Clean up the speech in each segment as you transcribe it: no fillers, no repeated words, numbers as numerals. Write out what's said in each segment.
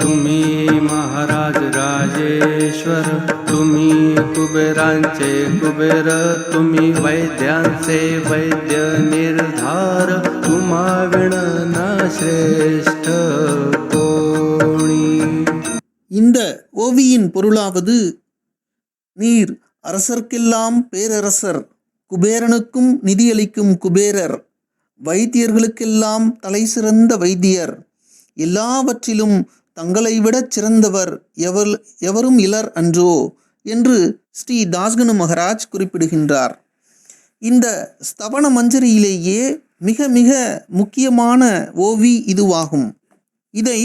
तुम्ही महाराज राजेश्वर, तुम्ही कुबेरांचे कुबेर, तुम्ही वैद्यांचे वैद्य निर्धार, तुम्हा विणना श्रेष्ठ कोणी. இந்த ஓவியின் பொருளாவது, நீர் அரசர்க்கெல்லாம் பேரரசர், குபேரனுக்கும் நிதியளிக்கும் குபேரர், வைத்தியர்களுக்கெல்லாம் தலை சிறந்த வைத்தியர், எல்லாவற்றிலும் தங்களை விடச் சிறந்தவர் எவரும் இலர் அன்றோ என்று ஸ்ரீ தாஸ்கனு மகராஜ் குறிப்பிடுகின்றார். இந்த ஸ்தவன மஞ்சரியிலேயே மிக மிக முக்கியமான ஓவி இதுவாகும். இதை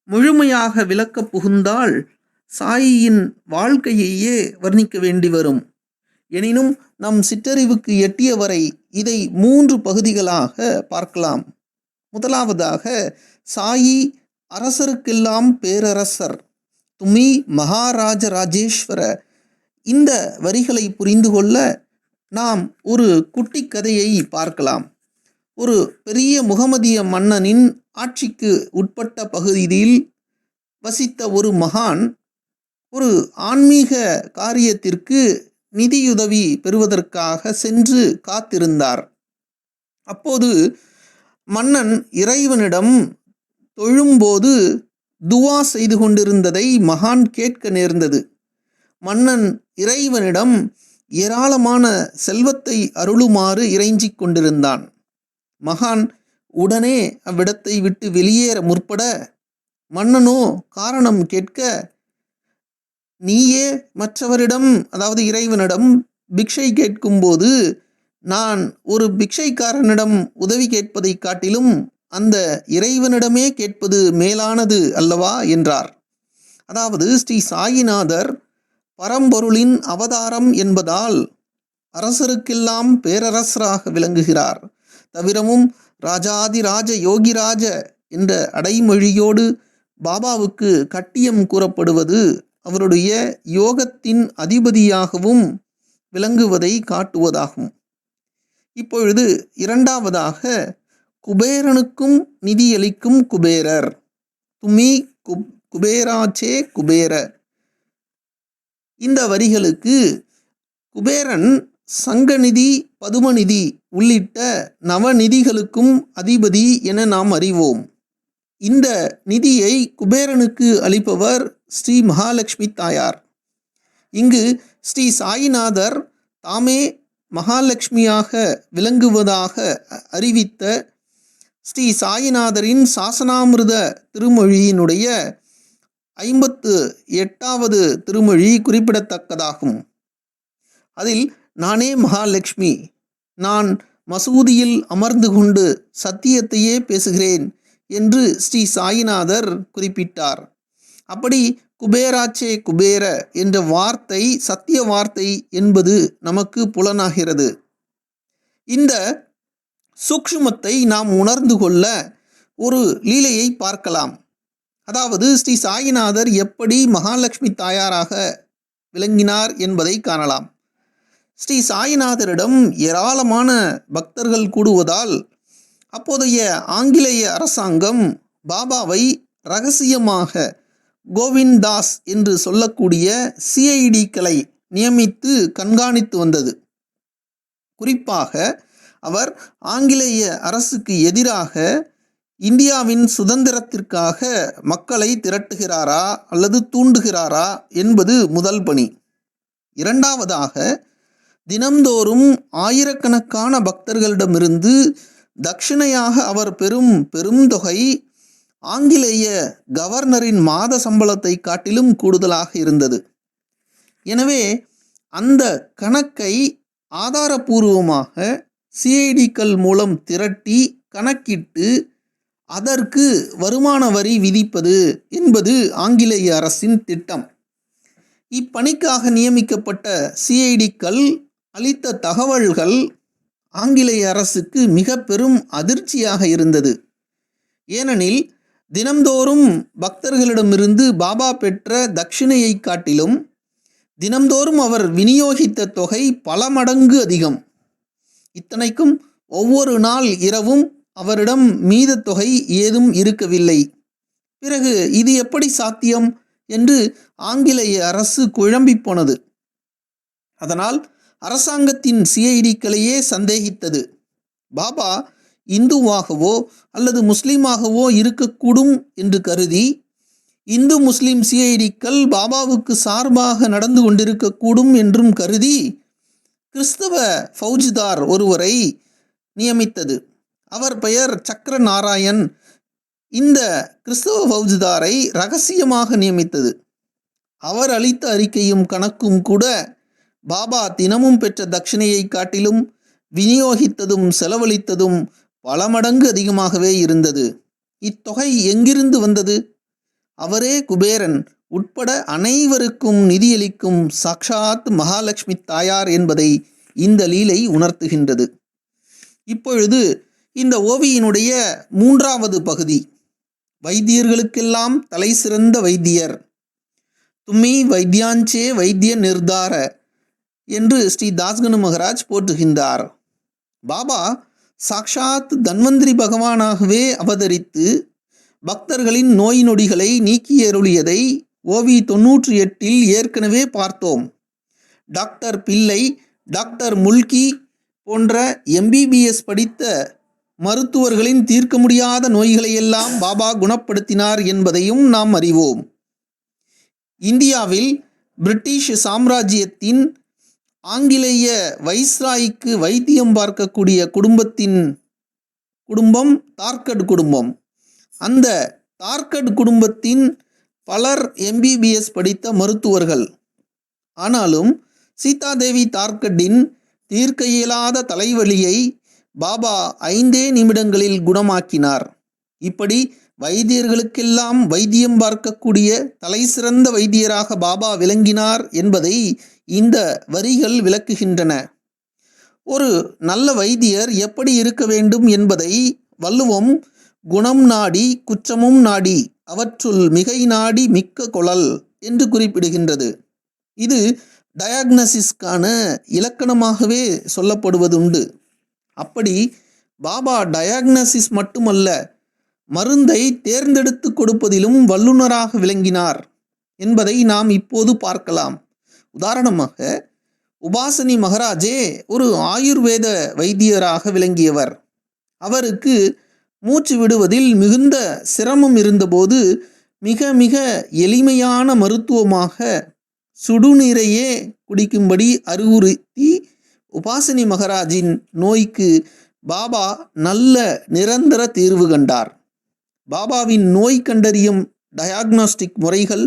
முழுமையாக விளக்கப் புகுந்தால் சாயியின் வாழ்க்கையையே வர்ணிக்க வேண்டி வரும். எனினும் நம் சிற்றறிவுக்கு எட்டியவரை இதை 3 பகுதிகளாக பார்க்கலாம். முதலாவதாக, சாயி அரசருக்கெல்லாம் பேரரசர், துமி மகாராஜ ராஜேஸ்வர. இந்த வரிகளை புரிந்து கொள்ள நாம் ஒரு குட்டி கதையை பார்க்கலாம். ஒரு பெரிய முகமதிய மன்னனின் ஆட்சிக்கு உட்பட்ட பகுதியில் வசித்த ஒரு மகான் ஒரு ஆன்மீக காரியத்திற்கு நிதியுதவி பெறுவதற்காக சென்று காத்திருந்தார். அப்போது மன்னன் இறைவனிடம் தொழும்போது துவா செய்து கொண்டிருந்ததை மகான் கேட்க நேர்ந்தது. மன்னன் இறைவனிடம் ஏராளமான செல்வத்தை அருளுமாறு இறைஞ்சிக் கொண்டிருந்தான். மகான் உடனே அவ்விடத்தை விட்டு வெளியேற முற்பட, மன்னனோ காரணம் கேட்க, நீயே மற்றவரிடம், அதாவது இறைவனிடம் பிக்ஷை கேட்கும்போது நான் ஒரு பிக்ஷைக்காரனிடம் உதவி கேட்பதை காட்டிலும் அந்த இறைவனிடமே கேட்பது மேலானது அல்லவா என்றார். அதாவது ஸ்ரீ சாயிநாதர் பரம்பொருளின் அவதாரம் என்பதால் அரசருக்கெல்லாம் பேரரசராக விளங்குகிறார். தவிரமும் ராஜாதிராஜ யோகிராஜ என்ற அடைமொழியோடு பாபாவுக்கு கட்டியம் கூறப்படுவது அவருடைய யோகத்தின் அதிபதியாகவும் விளங்குவதை காட்டுவதாகும். இப்பொழுது இரண்டாவதாக, குபேரனுக்கும் நிதியளிக்கும் குபேரர், துமி குபேராச்சே குபேர. இந்த வரிகளுக்கு குபேரன் சங்கநிதி, பதுமநிதி உள்ளிட்ட நவநிதிகளுக்கும் அதிபதி என நாம் அறிவோம். இந்த நிதியை குபேரனுக்கு அளிப்பவர் ஸ்ரீ மகாலட்சுமி தாயார். இங்கு ஸ்ரீ சாயிநாதர் தாமே மகாலட்சுமியாக விளங்குவதாக அறிவித்த ஸ்ரீ சாயிநாதரின் சாசனாமிருத திருமொழியினுடைய 58வது திருமொழி குறிப்பிடத்தக்கதாகும். அதில், நானே மகாலட்சுமி, நான் மசூதியில் அமர்ந்து கொண்டு சத்தியத்தையே பேசுகிறேன் என்று ஸ்ரீ சாயிநாதர் குறிப்பிட்டார். அப்படி குபேராச்சே குபேர என்ற வார்த்தை சத்திய வார்த்தை என்பது நமக்கு புலனாகிறது. இந்த சூக்ஷ்மத்தை நாம் உணர்ந்து கொள்ள ஒரு லீலையை பார்க்கலாம். அதாவது ஸ்ரீ சாயிநாதர் எப்படி மகாலட்சுமி தாயாராக விளங்கினார் என்பதை காணலாம். ஸ்ரீ சாயிநாதரிடம் ஏராளமான பக்தர்கள் கூடுவதால் அப்போதைய ஆங்கிலேய அரசாங்கம் பாபாவை இரகசியமாக கோவிந்தாஸ் என்று சொல்லக்கூடிய சிஐடிக்களை நியமித்து கண்காணித்து வந்தது. குறிப்பாக அவர் ஆங்கிலேய அரசுக்கு எதிராக இந்தியாவின் சுதந்திரத்திற்காக மக்களை திரட்டுகிறாரா அல்லது தூண்டுகிறாரா என்பது முதல் பணி. இரண்டாவதாக, தினம்தோறும் ஆயிரக்கணக்கான பக்தர்களிடமிருந்து தட்சிணையாக அவர் பெறும் பெருந்தொகை ஆங்கிலேய கவர்னரின் மாத சம்பளத்தை காட்டிலும் கூடுதலாக இருந்தது. எனவே அந்த கணக்கை ஆதாரபூர்வமாக சிஐடிக்கள் மூலம் திரட்டி கணக்கிட்டு அதற்கு வருமான வரி விதிப்பது என்பது ஆங்கிலேய அரசின் திட்டம். இப்பணிக்காக நியமிக்கப்பட்ட சிஐடிக்கள் அளித்த தகவல்கள் ஆங்கிலேய அரசுக்கு மிக பெரும் அதிர்ச்சியாக இருந்தது. ஏனெனில் தினம்தோறும் பக்தர்களிடமிருந்து பாபா பெற்ற தட்சிணையை காட்டிலும் தினம்தோறும் அவர் விநியோகித்த தொகை பல மடங்கு அதிகம். இத்தனைக்கும் ஒவ்வொரு நாள் இரவும் அவரிடம் மீத தொகை ஏதும் இருக்கவில்லை. பிறகு இது எப்படி சாத்தியம் என்று ஆங்கிலேய அரசு குழம்பிப் போனது. அதனால் அரசாங்கத்தின் சிஐடிக்களையே சந்தேகித்தது. பாபா இந்துவாகவோ அல்லது முஸ்லீமாகவோ இருக்கக்கூடும் என்று கருதி இந்து முஸ்லிம் சிஐடிக்கள் பாபாவுக்கு சார்பாக நடந்து கொண்டிருக்கக்கூடும் என்றும் கருதி கிறிஸ்தவ ஃபௌஜ்தார் ஒருவரை நியமித்தது. அவர் பெயர் சக்கர நாராயண். இந்த கிறிஸ்தவ ஃபௌஜ்தாரை இரகசியமாக நியமித்தது. அவர் அளித்த அறிக்கையும் கணக்கும் கூட பாபா தினமும் பெற்ற தட்சிணையை காட்டிலும் விநியோகித்ததும் செலவழித்ததும் பல மடங்கு அதிகமாகவே இருந்தது. இத்தொகை எங்கிருந்து வந்தது? அவரே குபேரன் உட்பட அனைவருக்கும் நிதியளிக்கும் சாக்ஷாத் மகாலட்சுமி தாயார் என்பதை இந்த லீலை உணர்த்துகின்றது. இப்பொழுது இந்த ஓவியினுடைய 3வது பகுதி, வைத்தியர்களுக்கெல்லாம் தலை சிறந்த வைத்தியர், தும்மி வைத்தியாஞ்சே வைத்திய நிர்தார என்று ஸ்ரீ தாஸ்கனு மகராஜ் போற்றுகின்றார். பாபா சாக்ஷாத் தன்வந்திரி பகவானாகவே அவதரித்து பக்தர்களின் நோய் நொடிகளை நீக்கியருளியதை ஓவி 98 ஏற்கனவே பார்த்தோம். டாக்டர் பிள்ளை, டாக்டர் முல்கி போன்ற MBBS படித்த மருத்துவர்களின் தீர்க்க முடியாத நோய்களையெல்லாம் பாபா குணப்படுத்தினார் என்பதையும் நாம் அறிவோம். இந்தியாவில் பிரிட்டிஷ் சாம்ராஜ்யத்தின் ஆங்கிலேய வைஸ்ராய்க்கு வைத்தியம் பார்க்கக்கூடிய குடும்பம் தார்கட் குடும்பம். அந்த தார்கட் குடும்பத்தின் பலர் MBBS படித்த மருத்துவர்கள். ஆனாலும் சீதாதேவி தார்கட்டின் தீர்க்க இயலாத தலைவலியை பாபா 5 நிமிடங்களில் குணமாக்கினார். இப்படி வைத்தியர்களுக்கெல்லாம் வைத்தியம் பார்க்கக்கூடிய தலை சிறந்த வைத்தியராக பாபா விளங்கினார் என்பதை இந்த வரிகள் விளக்குகின்றன. ஒரு நல்ல வைத்தியர் எப்படி இருக்க வேண்டும் என்பதை வள்ளுவம் குணம் நாடி குற்றமும் நாடி அவற்றுள் மிகை நாடி மிக்க கொளல் என்று குறிப்பிடுகின்றது. இது டயக்னசிஸ்கான இலக்கணமாகவே சொல்லப்படுவதுண்டு. அப்படி பாபா டயக்னசிஸ் மட்டுமல்ல, மருந்தை தேர்ந்தெடுத்து கொடுப்பதிலும் வல்லுநராக விளங்கினார் என்பதை நாம் இப்போது பார்க்கலாம். உதாரணமாக உபாசனி மகராஜே ஒரு ஆயுர்வேத வைத்தியராக விளங்கியவர். அவருக்கு மூச்சு விடுவதில் மிகுந்த சிரமம் இருந்தபோது மிக மிக எளிமையான மருத்துவமாக சுடுநீரையே குடிக்கும்படி அறிவுறுத்தி உபாசனி மகராஜின் நோய்க்கு பாபா நல்ல நிரந்தர தீர்வு கண்டார். பாபாவின் நோய் கண்டறியும் டயாக்னாஸ்டிக் முறைகள்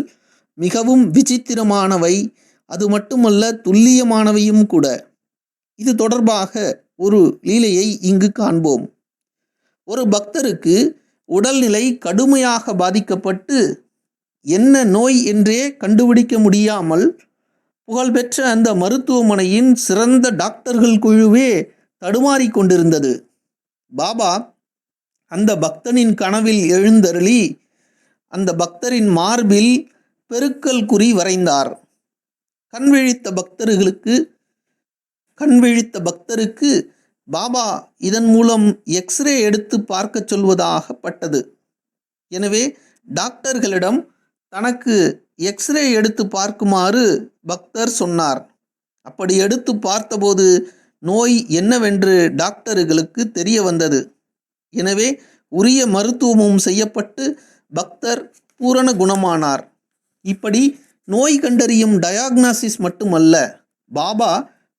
மிகவும் விசித்திரமானவை, அது மட்டுமல்ல துல்லியமானவையும் கூட. இது தொடர்பாக ஒரு லீலையை இங்கு காண்போம். ஒரு பக்தருக்கு உடல்நிலை கடுமையாக பாதிக்கப்பட்டு என்ன நோய் என்றே கண்டுபிடிக்க முடியாமல் புகழ்பெற்ற அந்த மருத்துவமனையின் சிறந்த டாக்டர்கள் குழுவே தடுமாறிக் கொண்டிருந்தது. பாபா அந்த பக்தனின் கனவில் எழுந்தருளி அந்த பக்தரின் மார்பில் பெருக்கல் குறி வரைந்தார். கண்விழித்த பக்தருக்கு பாபா இதன் மூலம் எக்ஸ்ரே எடுத்து பார்க்க சொல்வதாகப்பட்டது. எனவே டாக்டர்களிடம் தனக்கு எக்ஸ்ரே எடுத்து பார்க்குமாறு பக்தர் சொன்னார். அப்படி எடுத்து பார்த்தபோது நோய் என்னவென்று டாக்டர்களுக்கு தெரிய வந்தது. எனவே உரிய மருத்துவமும் செய்யப்பட்டு பக்தர் பூரண குணமானார். இப்படி நோய் கண்டறியும் டயாக்னாசிஸ் மட்டுமல்ல, பாபா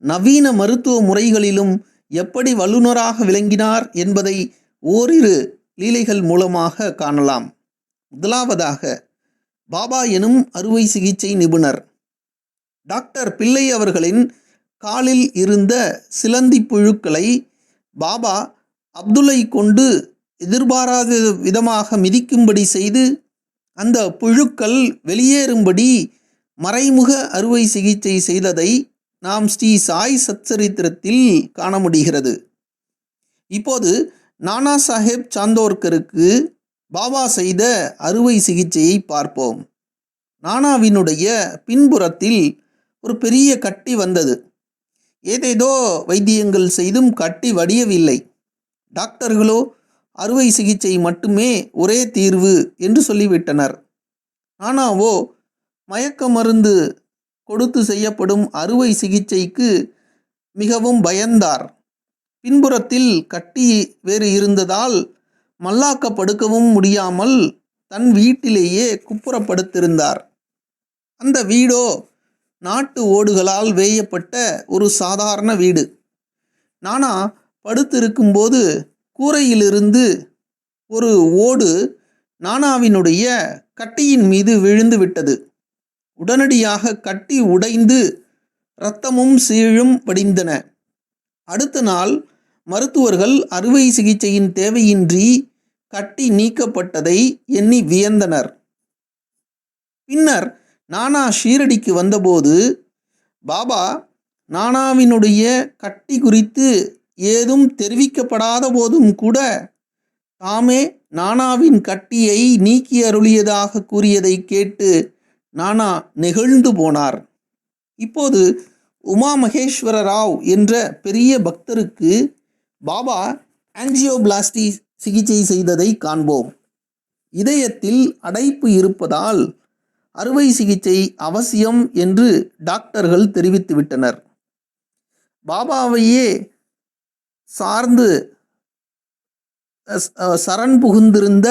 நவீன மருத்துவ முறைகளிலும் எப்படி வல்லுநராக விளங்கினார் என்பதை ஓரிரு லீலைகள் மூலமாக காணலாம். முதலாவதாக பாபா எனும் அறுவை சிகிச்சை நிபுணர். டாக்டர் பிள்ளை அவர்களின் காலில் இருந்த சிலந்தி புழுக்களை பாபா அப்துல்லை கொண்டு எதிர்பாராத விதமாக மிதிக்கும்படி செய்து அந்த புழுக்கள் வெளியேறும்படி மறைமுக அறுவை சிகிச்சை செய்ததை நாம் ஸ்ரீ சாய் சச்சரித்திரத்தில் காண முடிகிறது. இப்போது நானா சாஹேப் சாந்தோர்கருக்கு பாபா செய்த அறுவை சிகிச்சையை பார்ப்போம். நானாவினுடைய பின்புறத்தில் ஒரு பெரிய கட்டி வந்தது. ஏதேதோ வைத்தியங்கள் செய்தும் கட்டி வடியவில்லை. டாக்டர்களோ அறுவை சிகிச்சை மட்டுமே ஒரே தீர்வு என்று சொல்லிவிட்டனர். நானாவோ மயக்க மருந்து கொடுத்து செய்யப்படும் அறுவை சிகிச்சைக்கு மிகவும் பயந்தார். பின்புறத்தில் கட்டி வேறு இருந்ததால் மல்லாக்க படுக்கவும் முடியாமல் தன் வீட்டிலேயே குப்புறப்படுத்திருந்தார். அந்த வீடோ நாட்டு ஓடுகளால் வேயப்பட்ட ஒரு சாதாரண வீடு. நானா படுத்திருக்கும்போது கூரையிலிருந்து ஒரு ஓடு நானாவினுடைய கட்டியின் மீது விழுந்து விட்டது. உடனடியாக கட்டி உடைந்து இரத்தமும் சீழும் வடிந்தன. அடுத்த நாள் மருத்துவர்கள் அறுவை சிகிச்சையின் தேவையின்றி கட்டி நீக்கப்பட்டதை எண்ணி வியந்தனர். பின்னர் நானா ஷீரடிக்கு வந்தபோது பாபா நானாவினுடைய கட்டி குறித்து ஏதும் தெரிவிக்கப்படாத போதும் கூட தாமே நானாவின் கட்டியை நீக்கி அருளியதாக கூறியதை கேட்டு நானா நெகிழ்ந்து போனார். இப்போது உமா மகேஸ்வர ராவ் என்ற பெரிய பக்தருக்கு பாபா ஆஞ்சியோபிளாஸ்டி சிகிச்சை செய்ததை காண்போம். இதயத்தில் அடைப்பு இருப்பதால் அறுவை சிகிச்சை அவசியம் என்று டாக்டர்கள் தெரிவித்துவிட்டனர். பாபாவையே சார்ந்து சரண் புகுந்திருந்த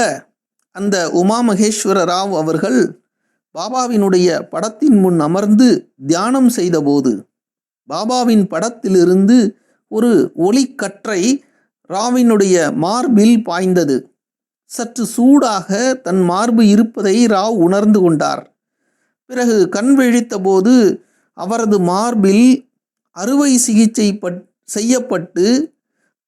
அந்த உமா மகேஸ்வர ராவ் அவர்கள் பாபாவினுடைய படத்தின் முன் அமர்ந்து தியானம் செய்தபோது பாபாவின் படத்திலிருந்து ஒரு ஒளிக்கற்றை ராவினுடைய மார்பில் பாய்ந்தது. சற்று சூடாக தன் மார்பு இருப்பதை ராவ் உணர்ந்து கொண்டார். பிறகு கண் விழித்தபோது அவரது மார்பில் அறுவை சிகிச்சை செய்யப்பட்டு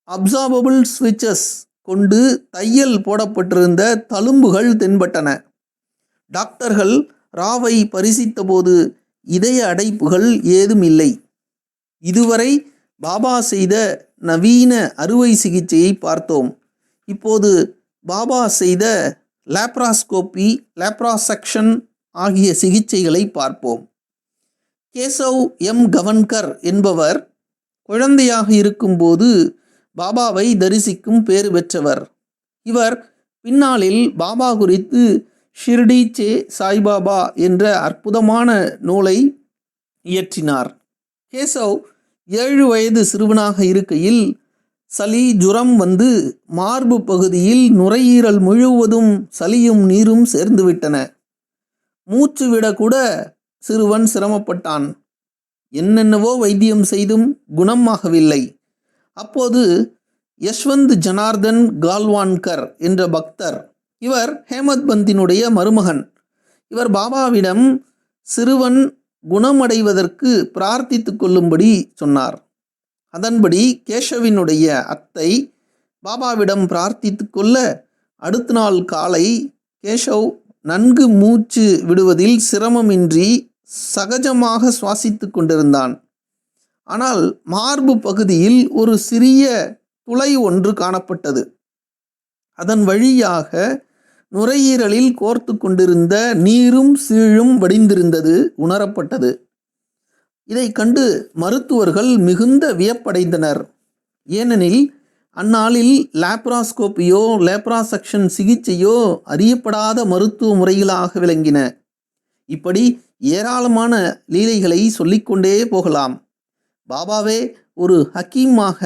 அப்சார்பபிள் ஸ்விட்சஸ் கொண்டு தையல் போடப்பட்டிருந்த தழும்புகள் தென்பட்டன. டாக்டர்கள் ராவை பரிசித்தபோது இதய அடைப்புகள் ஏதும் இல்லை. இதுவரை பாபா செய்த நவீன அறுவை சிகிச்சையை பார்த்தோம். இப்போது பாபா செய்த லேப்ராஸ்கோபி, லேப்ராசெக்ஷன் ஆகிய சிகிச்சைகளை பார்ப்போம். கேசவ் எம் கவன்கர் என்பவர் குழந்தையாக இருக்கும்போது பாபாவை தரிசிக்கும் பேறு பெற்றவர். இவர் பின்னாளில் பாபா குறித்து ஷிர்டி சே சாய்பாபா என்ற அற்புதமான நூலை இயற்றினார். கேசவ் 7 வயது சிறுவனாக இருக்கையில் சளி ஜுரம் வந்து மார்பு பகுதியில் நுரையீரல் முழுவதும் சளியும் நீரும் சேர்ந்துவிட்டன. மூச்சு விடக்கூட சிறுவன் சிரமப்பட்டான். என்னென்னவோ வைத்தியம் செய்தும் குணமாகவில்லை. அப்போது யஷ்வந்த் ஜனார்தன் கால்வான்கர் என்ற பக்தர், இவர் ஹேமத் பந்தினுடைய மருமகன், இவர் பாபாவிடம் சிறுவன் குணமடைவதற்கு பிரார்த்தித்து கொள்ளும்படி சொன்னார். அதன்படி கேசவினுடைய அத்தை பாபாவிடம் பிரார்த்தித்து கொள்ள அடுத்த நாள் காலை கேசவ் நன்கு மூச்சு விடுவதில் சிரமமின்றி சகஜமாக சுவாசித்து கொண்டிருந்தான். ஆனால் மார்பு பகுதியில் ஒரு சிறிய துளை ஒன்று காணப்பட்டது. அதன் வழியாக நுரையீரலில் கோர்த்து கொண்டிருந்த நீரும் சீழும் வடிந்திருந்தது உணரப்பட்டது. இதை கண்டு மருத்துவர்கள் மிகுந்த வியப்படைந்தனர். ஏனெனில் அந்நாளில் லேப்ராஸ்கோப்பியோ லேப்ராசெக்ஷன் சிகிச்சையோ அறியப்படாத மருத்துவ முறைகளாக விளங்கின. இப்படி ஏராளமான லீலைகளை சொல்லிக்கொண்டே போகலாம். பாபாவே ஒரு ஹக்கீமாக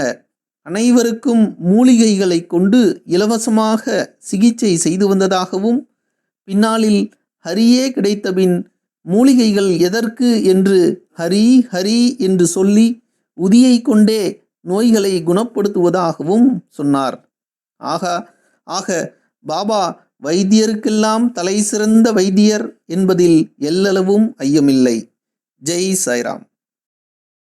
அனைவருக்கும் மூலிகைகளை கொண்டு இலவசமாக சிகிச்சை செய்து வந்ததாகவும், பின்னாளில் ஹரியே கிடைத்தபின் மூலிகைகள் எதற்கு என்று ஹரி ஹரி என்று சொல்லி உதியை கொண்டே நோய்களை குணப்படுத்துவதாகவும் சொன்னார். ஆக பாபா வைத்தியருக்கெல்லாம் தலை சிறந்த வைத்தியர் என்பதில் எல்லளவும் ஐயமில்லை. ஜெய் சாய்ராம்.